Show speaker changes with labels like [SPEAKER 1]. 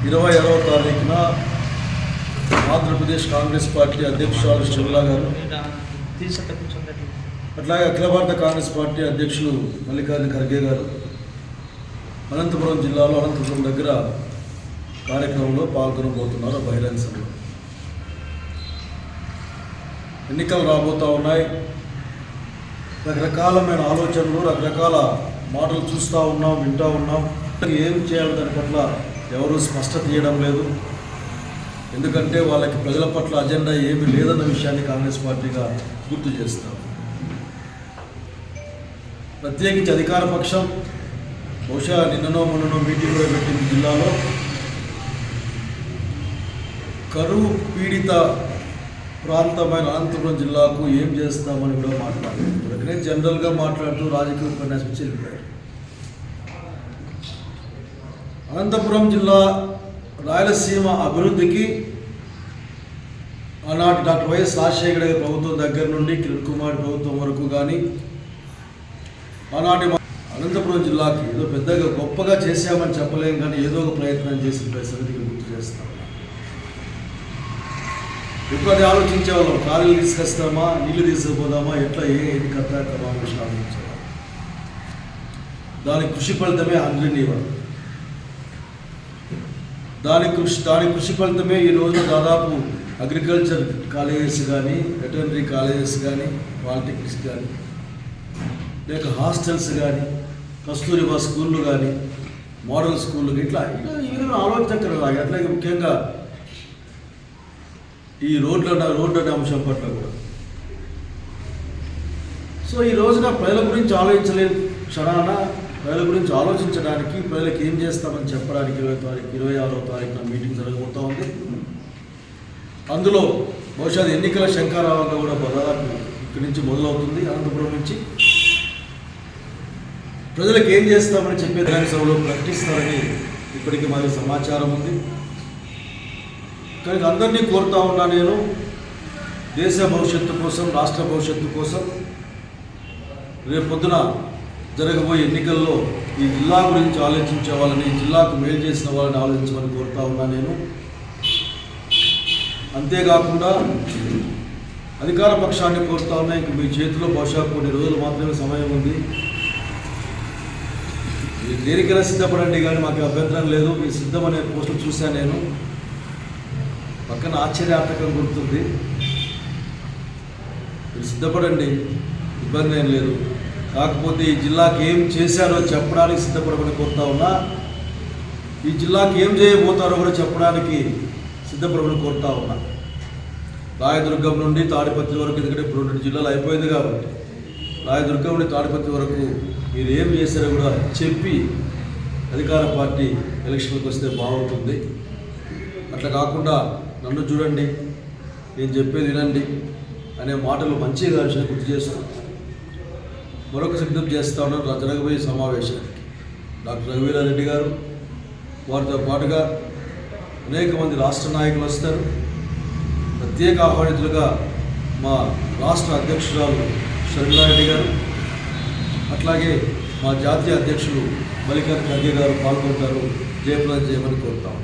[SPEAKER 1] 26వ తారీఖున ఆంధ్రప్రదేశ్ కాంగ్రెస్ పార్టీ అధ్యక్షురాలు షర్మిల గారు, అట్లాగే అఖిల భారత కాంగ్రెస్ పార్టీ అధ్యక్షులు మల్లికార్జున ఖర్గే గారు అనంతపురం జిల్లాలో అనంతపురం దగ్గర కార్యక్రమంలో పాల్గొనబోతున్నారు. బహిరంగ సభలో ఎన్నికలు రాబోతూ ఉన్నాయి. రకరకాలమైన ఆలోచనలు, రకరకాల మాటలు చూస్తూ ఉన్నాం, వింటూ ఉన్నాం. ఏం చేయాలి దాని పట్ల ఎవరు స్పష్టత ఇవ్వడం లేదు. ఎందుకంటే వాళ్ళకి ప్రజల పట్ల అజెండా ఏమీ లేదన్న విషయాన్ని కాంగ్రెస్ పార్టీగా గుర్తు చేస్తాం. ప్రత్యేకించి అధికార పక్షం బహుశా నిన్ననో మొన్ననో మీటింగ్ కూడా పెట్టింది. జిల్లాలో కరువు పీడిత ప్రాంతమైన అనంతపురం జిల్లాకు ఏం చేస్తామని కూడా మాట్లాడుతున్నారు. జనరల్గా మాట్లాడుతూ రాజకీయ ఉపన్యాసం చెల్లిపోయారు. అనంతపురం జిల్లా రాయలసీమ అభివృద్ధికి ఆనాటి డాక్టర్ వైఎస్ రాజశేఖర గారి ప్రభుత్వం దగ్గర నుండి కిరణ్ కుమార్ ప్రభుత్వం వరకు కానీ ఆనాటి అనంతపురం జిల్లాకి ఏదో పెద్దగా గొప్పగా చేశామని చెప్పలేం, కానీ ఏదో ఒక ప్రయత్నం చేసిన సంగతికి గుర్తు చేస్తాం. ఎప్పుడు అది ఆలోచించేవాళ్ళం, ఖాళీలు తీసుకొస్తామా, నీళ్లు తీసుకుపోదామా, ఎట్లా ఏది కథ విషయం ఆలోచించేవాళ్ళం. దాని కృషి ఫలితమే అంద్రినీవాడు. దాని కృషి ఫలితమే ఈ రోజున దాదాపు అగ్రికల్చర్ కాలేజెస్ కానీ, వెటర్నరీ కాలేజెస్ కానీ, పాలిటెక్నిక్స్ కానీ, లేక హాస్టల్స్ కానీ, కస్తూరిబా స్కూళ్ళు కానీ, మోడల్ స్కూళ్ళు ఇట్లా ఈ విధంగా ఆలోచించగలరా. అట్లాగే ముఖ్యంగా ఈ రోడ్డు అనే అంశం పట్ల కూడా. సో ఈ రోజున ప్రజల గురించి ఆలోచించలేని క్షణాన ప్రజల గురించి ఆలోచించడానికి, ప్రజలకు ఏం చేస్తామని చెప్పడానికి 26వ తారీఖున మీటింగ్ జరగబోతూ ఉంది. అందులో బహుశా ఎన్నికల శంఖారావంగా కూడా దాదాపు ఇక్కడి నుంచి మొదలవుతుంది. అనంతపురం నుంచి ప్రజలకు ఏం చేస్తామని చెప్పే సభలో ప్రకటిస్తారని ఇప్పటికీ మాకు సమాచారం ఉంది. కానీ అందరినీ కోరుతా ఉన్నా, నేను దేశ భవిష్యత్తు కోసం, రాష్ట్ర భవిష్యత్తు కోసం రేపు పొద్దున జరగబోయే ఎన్నికల్లో ఈ జిల్లా గురించి ఆలోచించే వాళ్ళని, జిల్లాకు మేలు చేసిన వాళ్ళని ఆలోచించమని కోరుతా ఉన్నా నేను. అంతేకాకుండా అధికార పక్షాన్ని కోరుతా ఉన్నా, ఇంక మీ చేతిలో బహుశా కొన్ని రోజులు మాత్రమే సమయం ఉంది. దేనికైనా సిద్ధపడండి, కానీ మాకు అభ్యంతరం లేదు. మీరు సిద్ధమనే పోస్టులు చూశాను నేను. పక్కన ఆశ్చర్యార్థకం గుర్తుంది. మీరు సిద్ధపడండి, ఇబ్బంది ఏం లేదు. కాకపోతే ఈ జిల్లాకి ఏం చేశారో చెప్పడానికి సిద్ధపడమని కోరుతా ఉన్నా. ఈ జిల్లాకి ఏం చేయబోతారో కూడా చెప్పడానికి సిద్ధపడమని కోరుతా ఉన్నా. రాయదుర్గం నుండి తాడిపత్రి వరకు, ఎందుకంటే ఇప్పుడు 2 జిల్లాలు అయిపోయింది కాబట్టి రాయదుర్గం నుండి తాడిపత్రి వరకు మీరు ఏం చేశారో కూడా చెప్పి అధికార పార్టీ ఎలక్షన్లకు వస్తే బాగుంటుంది. అట్లా కాకుండా నన్ను చూడండి, నేను చెప్పేది వినండి అనే మాటలు మంచిగా విషయం గుర్తు చేస్తూ మరొక సిద్ధం చేస్తా ఉన్నారు. జరగబోయే సమావేశానికి డాక్టర్ రఘువీరారెడ్డి గారు, వారితో పాటుగా అనేక మంది రాష్ట్ర నాయకులు వస్తారు. ప్రత్యేక ఆహ్వానితులుగా మా రాష్ట్ర అధ్యక్షురాలు షర్మిలారెడ్డి గారు, అట్లాగే మా జాతీయ అధ్యక్షులు మల్లికార్జున ఖర్గే గారు పాల్గొంటారు. జయప్రదం చేయమని కోరుతాము.